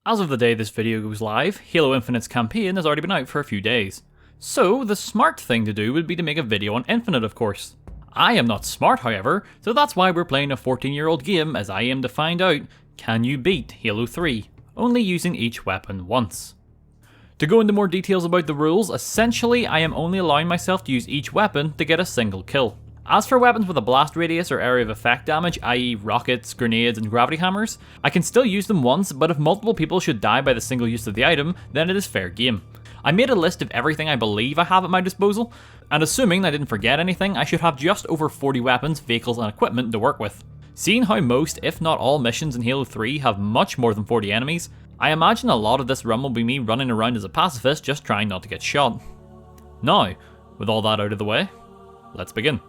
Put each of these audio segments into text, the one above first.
As of the day this video goes live, Halo Infinite's campaign has already been out for a few days. So the smart thing to do would be to make a video on Infinite, of course. I am not smart, however, so that's why we're playing a 14-year-old game as I aim to find out, can you beat Halo 3, only using each weapon once. To go into more details about the rules, essentially I am only allowing myself to use each weapon to get a single kill. As for weapons with a blast radius or area of effect damage, i.e. rockets, grenades and gravity hammers, I can still use them once, but if multiple people should die by the single use of the item, then it is fair game. I made a list of everything I believe I have at my disposal, and assuming I didn't forget anything, I should have just over 40 weapons, vehicles and equipment to work with. Seeing how most, if not all, missions in Halo 3 have much more than 40 enemies, I imagine a lot of this run will be me running around as a pacifist just trying not to get shot. Now, with all that out of the way, let's begin.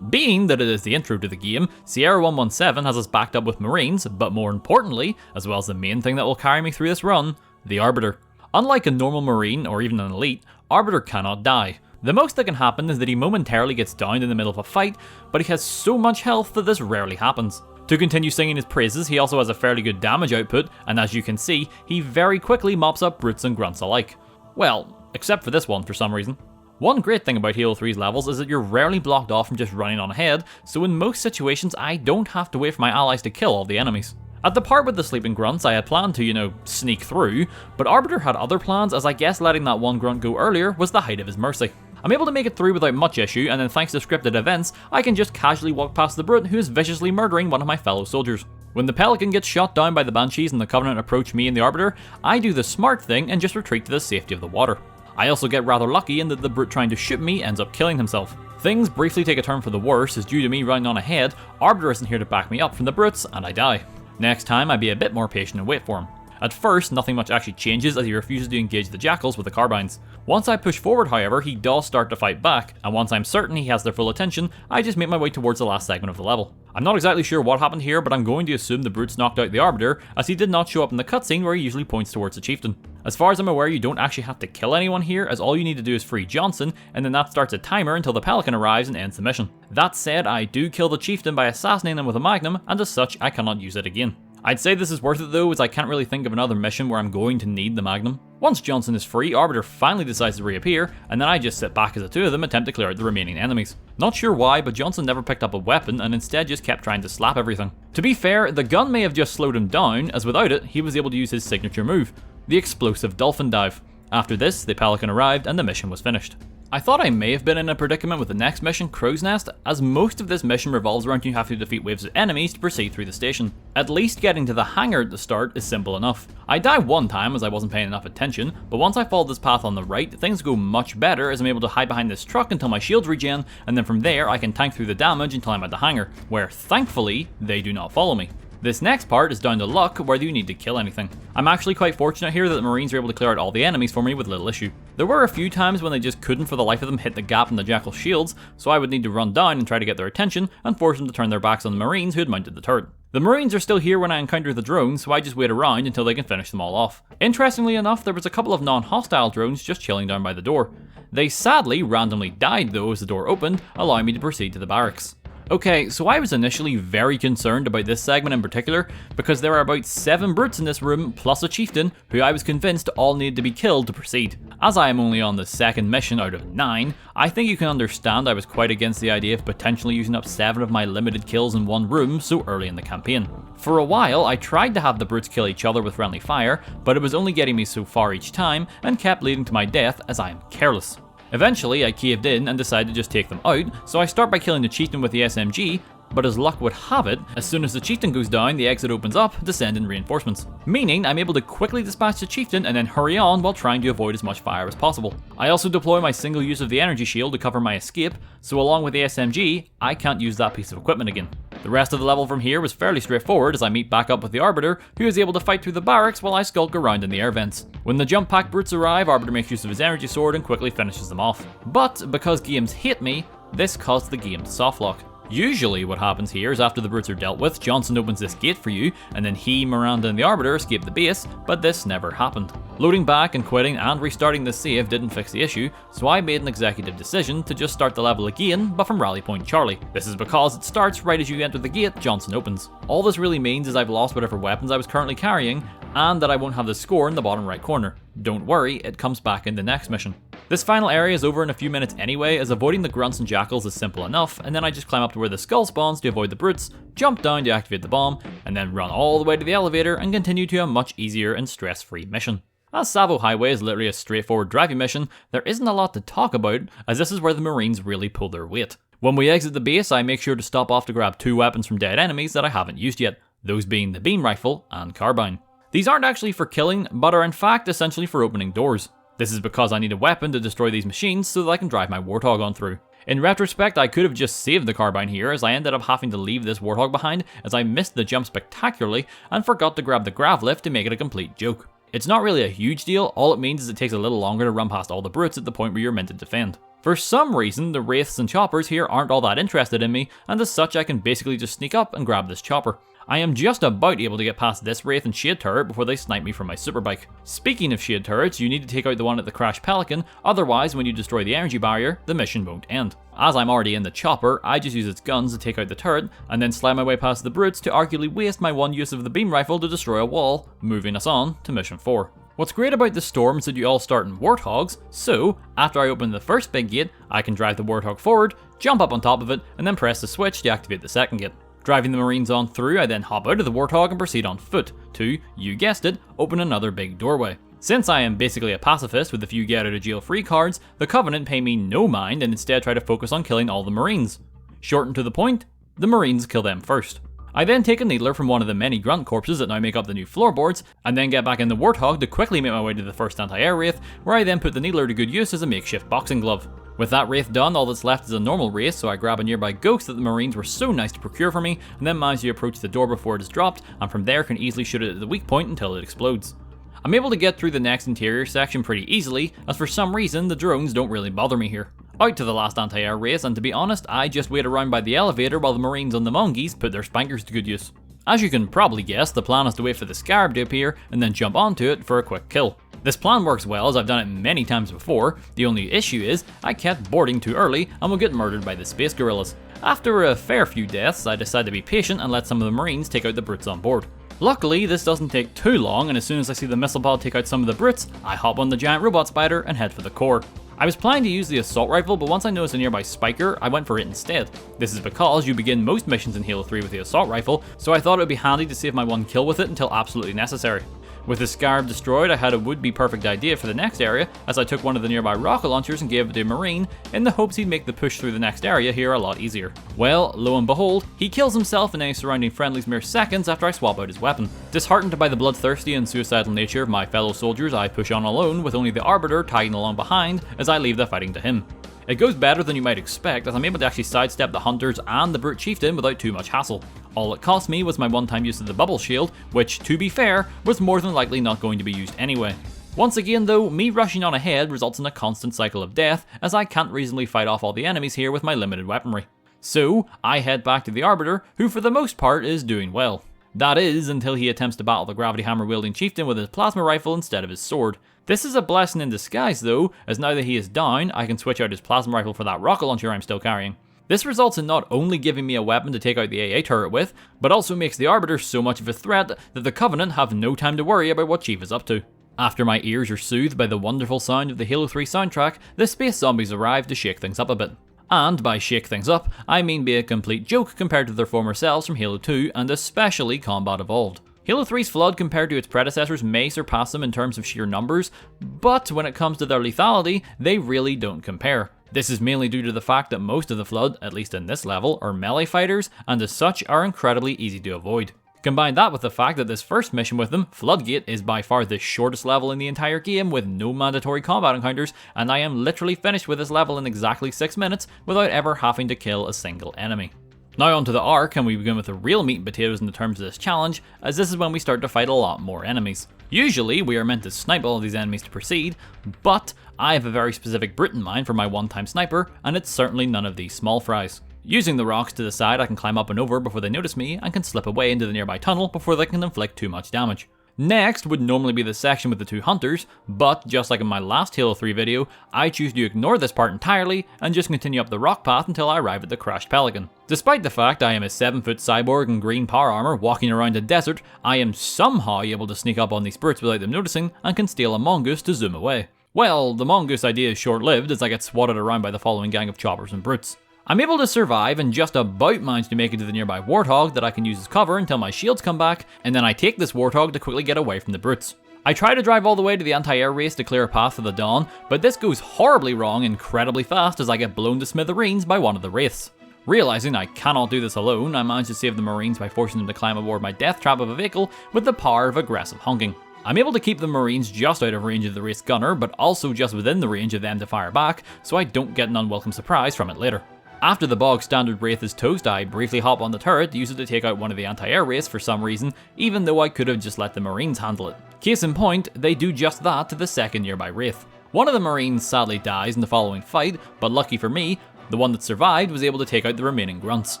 Being that it is the intro to the game, Sierra 117 has us backed up with Marines, but more importantly, as well as the main thing that will carry me through this run, the Arbiter. Unlike a normal Marine, or even an Elite, Arbiter cannot die. The most that can happen is that he momentarily gets downed in the middle of a fight, but he has so much health that this rarely happens. To continue singing his praises, he also has a fairly good damage output, and as you can see, he very quickly mops up brutes and grunts alike. Well, except for this one for some reason. One great thing about Halo 3's levels is that you're rarely blocked off from just running on ahead, so in most situations I don't have to wait for my allies to kill all the enemies. At the part with the sleeping grunts, I had planned to, sneak through, but Arbiter had other plans, as I guess letting that one grunt go earlier was the height of his mercy. I'm able to make it through without much issue, and then thanks to scripted events, I can just casually walk past the brute who is viciously murdering one of my fellow soldiers. When the Pelican gets shot down by the Banshees and the Covenant approach me and the Arbiter, I do the smart thing and just retreat to the safety of the water. I also get rather lucky in that the brute trying to shoot me ends up killing himself. Things briefly take a turn for the worse as due to me running on ahead, Arbiter isn't here to back me up from the brutes and I die. Next time I'd be a bit more patient and wait for him. At first, nothing much actually changes as he refuses to engage the Jackals with the carbines. Once I push forward, however, he does start to fight back, and once I'm certain he has their full attention, I just make my way towards the last segment of the level. I'm not exactly sure what happened here, but I'm going to assume the brutes knocked out the Arbiter, as he did not show up in the cutscene where he usually points towards the Chieftain. As far as I'm aware, you don't actually have to kill anyone here, as all you need to do is free Johnson, and then that starts a timer until the Pelican arrives and ends the mission. That said, I do kill the Chieftain by assassinating him with a Magnum, and as such, I cannot use it again. I'd say this is worth it though, as I can't really think of another mission where I'm going to need the Magnum. Once Johnson is free, Arbiter finally decides to reappear, and then I just sit back as the two of them attempt to clear out the remaining enemies. Not sure why, but Johnson never picked up a weapon and instead just kept trying to slap everything. To be fair, the gun may have just slowed him down, as without it, he was able to use his signature move, the explosive dolphin dive. After this, the Pelican arrived and the mission was finished. I thought I may have been in a predicament with the next mission, Crow's Nest, as most of this mission revolves around you having to defeat waves of enemies to proceed through the station. At least getting to the hangar at the start is simple enough. I die one time as I wasn't paying enough attention, but once I follow this path on the right, things go much better as I'm able to hide behind this truck until my shields regen, and then from there I can tank through the damage until I'm at the hangar, where thankfully, they do not follow me. This next part is down to luck, whether you need to kill anything. I'm actually quite fortunate here that the Marines were able to clear out all the enemies for me with little issue. There were a few times when they just couldn't for the life of them hit the gap in the Jackal shields, so I would need to run down and try to get their attention and force them to turn their backs on the Marines who had mounted the turret. The Marines are still here when I encounter the drones, so I just wait around until they can finish them all off. Interestingly enough, there was a couple of non-hostile drones just chilling down by the door. They sadly randomly died though as the door opened, allowing me to proceed to the barracks. Okay, so I was initially very concerned about this segment in particular, because there are about 7 brutes in this room, plus a chieftain, who I was convinced all needed to be killed to proceed. As I am only on the second mission out of 9, I think you can understand I was quite against the idea of potentially using up 7 of my limited kills in one room so early in the campaign. For a while, I tried to have the brutes kill each other with friendly fire, but it was only getting me so far each time, and kept leading to my death as I am careless. Eventually, I caved in and decided to just take them out, so I start by killing the Chieftain with the SMG, but as luck would have it, as soon as the Chieftain goes down, the exit opens up to send in reinforcements. Meaning, I'm able to quickly dispatch the Chieftain and then hurry on while trying to avoid as much fire as possible. I also deploy my single use of the energy shield to cover my escape, so along with the SMG, I can't use that piece of equipment again. The rest of the level from here was fairly straightforward as I meet back up with the Arbiter, who is able to fight through the barracks while I skulk around in the air vents. When the jump pack brutes arrive, Arbiter makes use of his energy sword and quickly finishes them off. But because games hate me, this caused the game to softlock. Usually what happens here is after the brutes are dealt with, Johnson opens this gate for you, and then he, Miranda and the Arbiter escape the base, but this never happened. Loading back and quitting and restarting the save didn't fix the issue, so I made an executive decision to just start the level again, but from Rally Point Charlie. This is because it starts right as you enter the gate Johnson opens. All this really means is I've lost whatever weapons I was currently carrying, and that I won't have the score in the bottom right corner. Don't worry, it comes back in the next mission. This final area is over in a few minutes anyway, as avoiding the grunts and jackals is simple enough, and then I just climb up to where the skull spawns to avoid the brutes, jump down to activate the bomb, and then run all the way to the elevator and continue to a much easier and stress-free mission. As Sava Highway is literally a straightforward driving mission, there isn't a lot to talk about, as this is where the Marines really pull their weight. When we exit the base, I make sure to stop off to grab 2 weapons from dead enemies that I haven't used yet, those being the beam rifle and carbine. These aren't actually for killing, but are in fact essentially for opening doors. This is because I need a weapon to destroy these machines so that I can drive my Warthog on through. In retrospect, I could have just saved the carbine here, as I ended up having to leave this Warthog behind as I missed the jump spectacularly and forgot to grab the grav lift to make it a complete joke. It's not really a huge deal, all it means is it takes a little longer to run past all the brutes at the point where you're meant to defend. For some reason, the Wraiths and choppers here aren't all that interested in me, and as such I can basically just sneak up and grab this chopper. I am just about able to get past this Wraith and shade turret before they snipe me from my superbike. Speaking of shade turrets, you need to take out the one at the Crash Pelican, otherwise when you destroy the energy barrier, the mission won't end. As I'm already in the chopper, I just use its guns to take out the turret, and then slide my way past the brutes to arguably waste my one use of the beam rifle to destroy a wall, moving us on to mission 4. What's great about the storm is that you all start in Warthogs, so after I open the first big gate, I can drive the Warthog forward, jump up on top of it, and then press the switch to activate the second gate. Driving the Marines on through, I then hop out of the Warthog and proceed on foot to, you guessed it, open another big doorway. Since I am basically a pacifist with a few get out of jail free cards, the Covenant pay me no mind and instead try to focus on killing all the Marines. Short and to the point, the Marines kill them first. I then take a needler from one of the many grunt corpses that now make up the new floorboards, and then get back in the Warthog to quickly make my way to the first AntiAir Race, where I then put the needler to good use as a makeshift boxing glove. With that Wraith done, all that's left is a normal race, so I grab a nearby ghost that the Marines were so nice to procure for me, and then manage to approach the door before it is dropped, and from there can easily shoot it at the weak point until it explodes. I'm able to get through the next interior section pretty easily, as for some reason the drones don't really bother me here. Out to the last AntiAir Race, and to be honest, I just wait around by the elevator while the Marines on the Mongees put their spankers to good use. As you can probably guess, the plan is to wait for the Scarab to appear, and then jump onto it for a quick kill. This plan works well, as I've done it many times before. The only issue is, I kept boarding too early and will get murdered by the space gorillas. After a fair few deaths, I decide to be patient and let some of the Marines take out the brutes on board. Luckily, this doesn't take too long, and as soon as I see the missile pod take out some of the brutes, I hop on the giant robot spider and head for the core. I was planning to use the assault rifle, but once I noticed a nearby spiker, I went for it instead. This is because you begin most missions in Halo 3 with the assault rifle, so I thought it would be handy to save my one kill with it until absolutely necessary. With the Scarab destroyed, I had a would-be perfect idea for the next area, as I took one of the nearby rocket launchers and gave it to a Marine, in the hopes he'd make the push through the next area here a lot easier. Well, lo and behold, he kills himself and any surrounding friendlies mere seconds after I swap out his weapon. Disheartened by the bloodthirsty and suicidal nature of my fellow soldiers, I push on alone with only the Arbiter tagging along behind as I leave the fighting to him. It goes better than you might expect, as I'm able to actually sidestep the Hunters and the Brute Chieftain without too much hassle. All it cost me was my one-time use of the bubble shield, which, to be fair, was more than likely not going to be used anyway. Once again though, me rushing on ahead results in a constant cycle of death, as I can't reasonably fight off all the enemies here with my limited weaponry. So, I head back to the Arbiter, who for the most part is doing well. That is, until he attempts to battle the gravity hammer wielding chieftain with his plasma rifle instead of his sword. This is a blessing in disguise though, as now that he is down, I can switch out his plasma rifle for that rocket launcher I'm still carrying. This results in not only giving me a weapon to take out the AA turret with, but also makes the Arbiter so much of a threat that the Covenant have no time to worry about what Chief is up to. After my ears are soothed by the wonderful sound of the Halo 3 soundtrack, the space zombies arrive to shake things up a bit. And by shake things up, I mean be a complete joke compared to their former selves from Halo 2 and especially Combat Evolved. Halo 3's flood compared to its predecessors may surpass them in terms of sheer numbers, but when it comes to their lethality, they really don't compare. This is mainly due to the fact that most of the flood, at least in this level, are melee fighters, and as such are incredibly easy to avoid. Combine that with the fact that this first mission with them, Floodgate, is by far the shortest level in the entire game with no mandatory combat encounters, and I am literally finished with this level in exactly 6 minutes without ever having to kill a single enemy. Now onto the Ark, and we begin with the real meat and potatoes in the terms of this challenge, as this is when we start to fight a lot more enemies. Usually, we are meant to snipe all of these enemies to proceed, but I have a very specific Brit in mind for my one-time sniper, and it's certainly none of these small fries. Using the rocks to the side, I can climb up and over before they notice me, and can slip away into the nearby tunnel before they can inflict too much damage. Next would normally be the section with the 2 hunters, but just like in my last Halo 3 video, I choose to ignore this part entirely and just continue up the rock path until I arrive at the crashed Pelican. Despite the fact I am a 7-foot cyborg in green power armor walking around a desert, I am somehow able to sneak up on these brutes without them noticing and can steal a mongoose to zoom away. Well, the mongoose idea is short-lived as I get swatted around by the following gang of choppers and brutes. I'm able to survive and just about manage to make it to the nearby warthog that I can use as cover until my shields come back, and then I take this warthog to quickly get away from the brutes. I try to drive all the way to the AntiAir Race to clear a path for the dawn, but this goes horribly wrong incredibly fast as I get blown to smithereens by one of the Wraiths. Realizing I cannot do this alone, I manage to save the Marines by forcing them to climb aboard my death trap of a vehicle with the power of aggressive honking. I'm able to keep the Marines just out of range of the Wraith gunner, but also just within the range of them to fire back, so I don't get an unwelcome surprise from it later. After the bog standard Wraith is toast, I briefly hop on the turret, use it to take out one of the AntiAir Race for some reason, even though I could have just let the Marines handle it. Case in point, they do just that to the second nearby Wraith. One of the Marines sadly dies in the following fight, but lucky for me, the one that survived was able to take out the remaining grunts.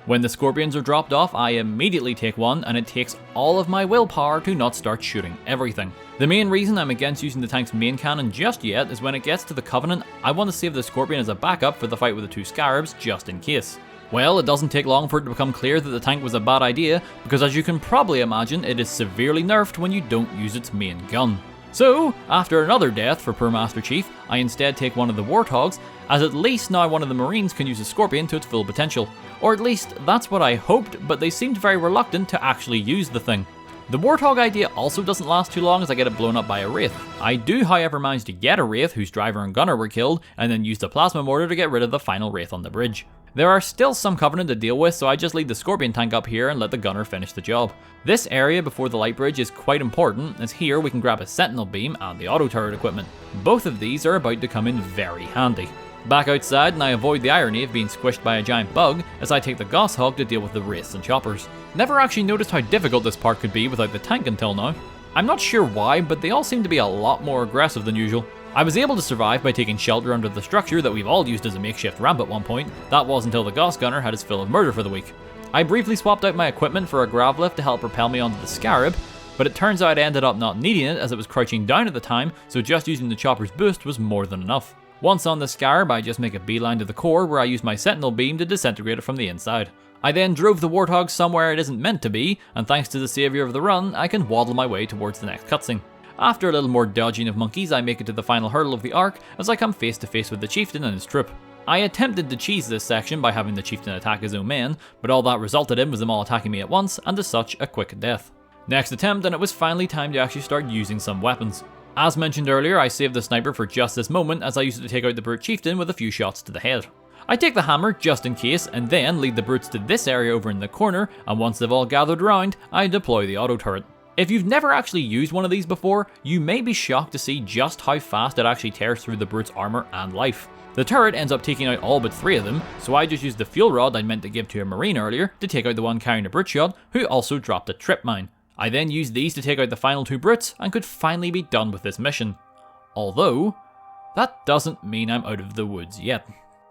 When the Scorpions are dropped off, I immediately take one, and it takes all of my willpower to not start shooting everything. The main reason I'm against using the tank's main cannon just yet is when it gets to the Covenant, I want to save the Scorpion as a backup for the fight with the 2 Scarabs just in case. Well, it doesn't take long for it to become clear that the tank was a bad idea, because as you can probably imagine, it is severely nerfed when you don't use its main gun. So, after another death for poor Master Chief, I instead take one of the Warthogs, as at least now one of the Marines can use the Scorpion to its full potential. Or at least, that's what I hoped, but they seemed very reluctant to actually use the thing. The Warthog idea also doesn't last too long as I get it blown up by a Wraith. I do however manage to get a Wraith whose driver and gunner were killed, and then use the plasma mortar to get rid of the final Wraith on the bridge. There are still some Covenant to deal with, so I just leave the Scorpion tank up here and let the gunner finish the job. This area before the light bridge is quite important, as here we can grab a sentinel beam and the auto turret equipment. Both of these are about to come in very handy. Back outside, and I avoid the irony of being squished by a giant bug as I take the Gosshog to deal with the Wraiths and choppers. Never actually noticed how difficult this part could be without the tank until now. I'm not sure why, but they all seem to be a lot more aggressive than usual. I was able to survive by taking shelter under the structure that we've all used as a makeshift ramp at one point. That was until the Goss Gunner had his fill of murder for the week. I briefly swapped out my equipment for a grav lift to help propel me onto the Scarab, but it turns out I ended up not needing it as it was crouching down at the time, so just using the chopper's boost was more than enough. Once on the Scarab, I just make a beeline to the core where I use my sentinel beam to disintegrate it from the inside. I then drove the Warthog somewhere it isn't meant to be, and thanks to the saviour of the run, I can waddle my way towards the next cutscene. After a little more dodging of monkeys, I make it to the final hurdle of the arc as I come face to face with the chieftain and his troop. I attempted to cheese this section by having the chieftain attack his own men, but all that resulted in was them all attacking me at once, and as such, a quick death. Next attempt, and it was finally time to actually start using some weapons. As mentioned earlier, I saved the sniper for just this moment as I used it to take out the brute chieftain with a few shots to the head. I take the hammer just in case, and then lead the brutes to this area over in the corner, and once they've all gathered around, I deploy the auto turret. If you've never actually used one of these before, you may be shocked to see just how fast it actually tears through the brute's armor and life. The turret ends up taking out all but 3 of them, so I just used the fuel rod I meant to give to a marine earlier to take out the one carrying a brute shot, who also dropped a trip mine. I then used these to take out the final 2 brutes and could finally be done with this mission. Although, that doesn't mean I'm out of the woods yet.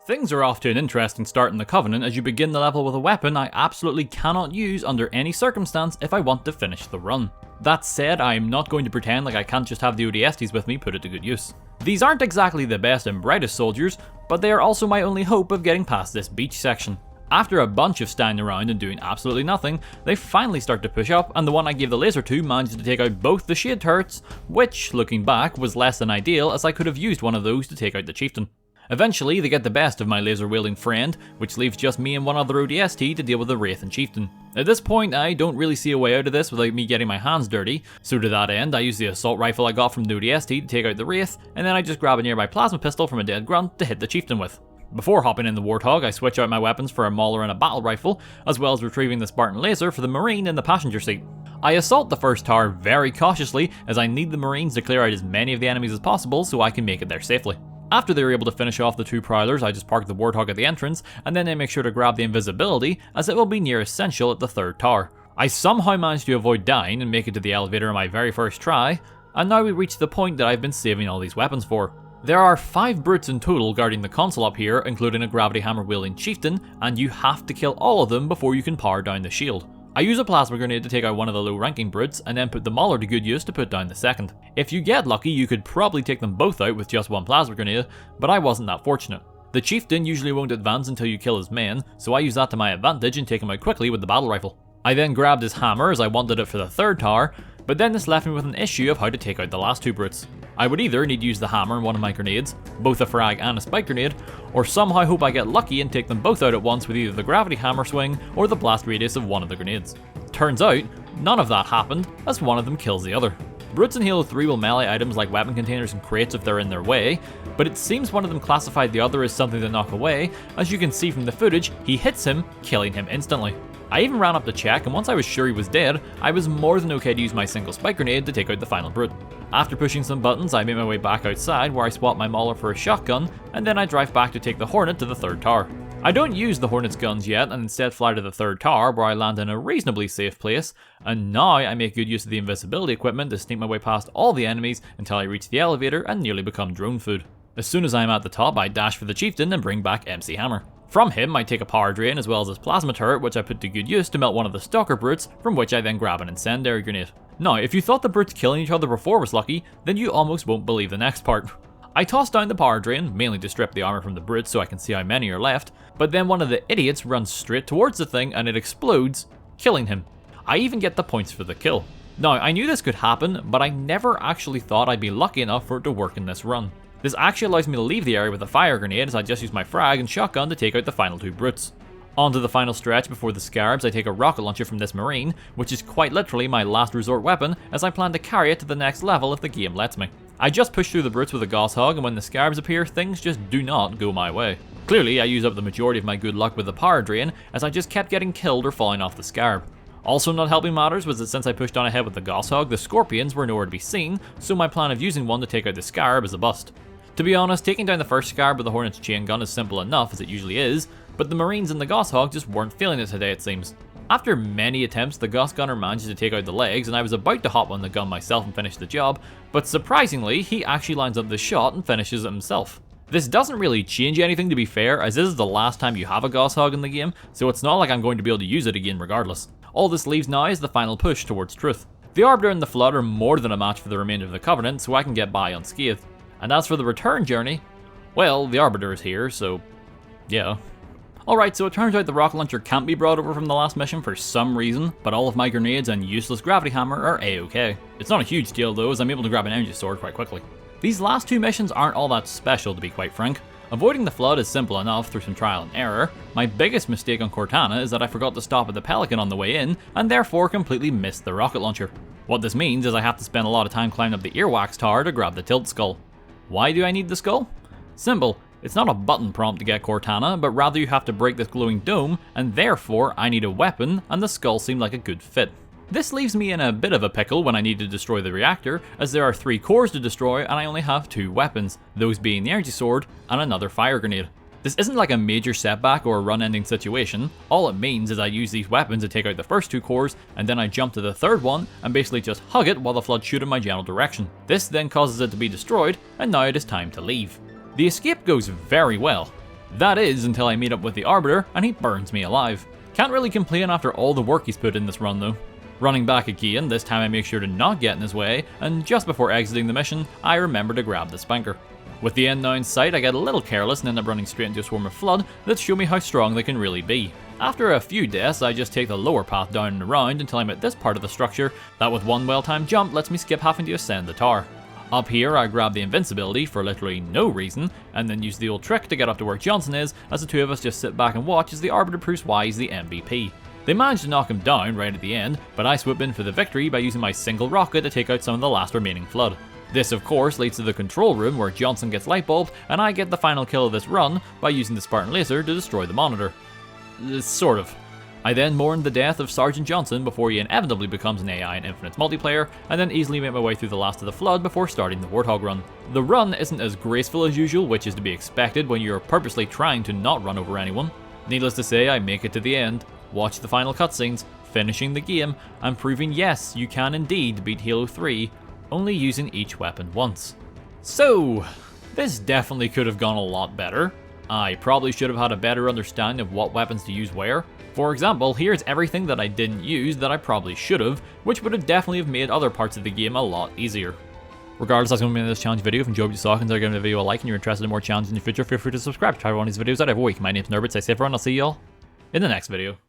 Things are off to an interesting start in the Covenant as you begin the level with a weapon I absolutely cannot use under any circumstance if I want to finish the run. That said, I am not going to pretend like I can't just have the ODSTs with me put it to good use. These aren't exactly the best and brightest soldiers, but they are also my only hope of getting past this beach section. After a bunch of standing around and doing absolutely nothing, they finally start to push up, and the one I gave the laser to managed to take out both the shade turrets, which, looking back, was less than ideal as I could have used one of those to take out the chieftain. Eventually, they get the best of my laser-wielding friend, which leaves just me and one other ODST to deal with the Wraith and Chieftain. At this point, I don't really see a way out of this without me getting my hands dirty, so to that end, I use the assault rifle I got from the ODST to take out the Wraith, and then I just grab a nearby plasma pistol from a dead grunt to hit the Chieftain with. Before hopping in the Warthog, I switch out my weapons for a Mauler and a battle rifle, as well as retrieving the Spartan laser for the Marine in the passenger seat. I assault the first tower very cautiously, as I need the Marines to clear out as many of the enemies as possible so I can make it there safely. After they were able to finish off the 2 Prowlers, I just park the Warthog at the entrance, and then I make sure to grab the invisibility, as it will be near essential at the 3rd tower. I somehow managed to avoid dying and make it to the elevator on my very first try, and now we reach the point that I've been saving all these weapons for. There are 5 brutes in total guarding the console up here, including a gravity hammer wielding chieftain, and you have to kill all of them before you can power down the shield. I use a plasma grenade to take out one of the low ranking brutes, and then put the mauler to good use to put down the second. If you get lucky, you could probably take them both out with just one plasma grenade, but I wasn't that fortunate. The chieftain usually won't advance until you kill his men, so I use that to my advantage and take him out quickly with the battle rifle. I then grabbed his hammer as I wanted it for the third tower, but then this left me with an issue of how to take out the last two brutes. I would either need to use the hammer and one of my grenades, both a frag and a spike grenade, or somehow hope I get lucky and take them both out at once with either the gravity hammer swing or the blast radius of one of the grenades. Turns out, none of that happened, as one of them kills the other. Brutes in Halo 3 will melee items like weapon containers and crates if they're in their way, but it seems one of them classified the other as something to knock away. As you can see from the footage, he hits him, killing him instantly. I even ran up to check, and once I was sure he was dead, I was more than okay to use my single spike grenade to take out the final brute. After pushing some buttons, I made my way back outside where I swap my mauler for a shotgun, and then I drive back to take the Hornet to the third tower. I don't use the Hornet's guns yet, and instead fly to the third tower where I land in a reasonably safe place, and now I make good use of the invisibility equipment to sneak my way past all the enemies until I reach the elevator and nearly become drone food. As soon as I'm at the top, I dash for the chieftain and bring back MC Hammer. From him, I take a power drain as well as his plasma turret, which I put to good use to melt one of the stalker brutes, from which I then grab an incendiary grenade. Now, if you thought the brutes killing each other before was lucky, then you almost won't believe the next part. I toss down the power drain, mainly to strip the armor from the brutes so I can see how many are left, but then one of the idiots runs straight towards the thing and it explodes, killing him. I even get the points for the kill. Now, I knew this could happen, but I never actually thought I'd be lucky enough for it to work in this run. This actually allows me to leave the area with a fire grenade as I just use my frag and shotgun to take out the final two brutes. Onto the final stretch before the scarabs, I take a rocket launcher from this marine, which is quite literally my last resort weapon, as I plan to carry it to the next level if the game lets me. I just push through the brutes with a Gauss-Hog, and when the scarabs appear, things just do not go my way. Clearly, I use up the majority of my good luck with the power drain, as I just kept getting killed or falling off the scarab. Also not helping matters was that since I pushed on ahead with the Gauss-Hog, the scorpions were nowhere to be seen, so my plan of using one to take out the scarab is a bust. To be honest, taking down the first scarab with the Hornet's chain gun is simple enough, as it usually is, but the marines and the Gauss-Hog just weren't feeling it today, it seems. After many attempts, the Gauss gunner managed to take out the legs, and I was about to hop on the gun myself and finish the job, but surprisingly, he actually lines up the shot and finishes it himself. This doesn't really change anything, to be fair, as this is the last time you have a Gauss-Hog in the game, so it's not like I'm going to be able to use it again regardless. All this leaves now is the final push towards truth. The Arbiter and the Flood are more than a match for the remainder of the Covenant, so I can get by unscathed. And as for the return journey, well, the Arbiter is here, so yeah. Alright, so it turns out the rocket launcher can't be brought over from the last mission for some reason, but all of my grenades and useless gravity hammer are a-okay. It's not a huge deal though, as I'm able to grab an energy sword quite quickly. These last two missions aren't all that special, to be quite frank. Avoiding the Flood is simple enough through some trial and error. My biggest mistake on Cortana is that I forgot to stop at the Pelican on the way in, and therefore completely missed the rocket launcher. What this means is I have to spend a lot of time climbing up the earwax tower to grab the tilt skull. Why do I need the skull? Simple. It's not a button prompt to get Cortana, but rather you have to break this glowing dome, and therefore I need a weapon, and the skull seemed like a good fit. This leaves me in a bit of a pickle when I need to destroy the reactor, as there are 3 cores to destroy and I only have 2 weapons, those being the energy sword and another fire grenade. This isn't like a major setback or a run-ending situation. All it means is I use these weapons to take out the first 2 cores, and then I jump to the third one and basically just hug it while the Flood shoot in my general direction. This then causes it to be destroyed, and now it is time to leave. The escape goes very well. That is until I meet up with the Arbiter and he burns me alive. Can't really complain after all the work he's put in this run though. Running back again, this time I make sure to not get in his way, and just before exiting the mission, I remember to grab the spanker. With the end now in sight, I get a little careless and end up running straight into a swarm of Flood that show me how strong they can really be. After a few deaths, I just take the lower path down and around until I'm at this part of the structure that with one well-timed jump lets me skip having to ascend the tower. Up here, I grab the invincibility for literally no reason, and then use the old trick to get up to where Johnson is, as the two of us just sit back and watch as the Arbiter proves why he's the MVP. They manage to knock him down right at the end, but I swoop in for the victory by using my single rocket to take out some of the last remaining Flood. This of course leads to the control room where Johnson gets lightbulbed, and I get the final kill of this run by using the Spartan laser to destroy the monitor. Sort of. I then mourn the death of Sergeant Johnson before he inevitably becomes an AI in Infinite's multiplayer, and then easily make my way through the last of the Flood before starting the Warthog run. The run isn't as graceful as usual, which is to be expected when you're purposely trying to not run over anyone. Needless to say, I make it to the end, watch the final cutscenes, finishing the game, and proving yes, you can indeed beat Halo 3, only using each weapon once. So, this definitely could have gone a lot better. I probably should have had a better understanding of what weapons to use where. For example, here's everything that I didn't use that I probably should have, which would have definitely have made other parts of the game a lot easier. Regardless, that's going to be in this challenge video. If you enjoyed what you saw, consider giving the video a like, and you're interested in more challenges in the future, feel free to subscribe to try one of these videos out every week. My name's Nerbit, stay safe everyone, I'll see y'all in the next video.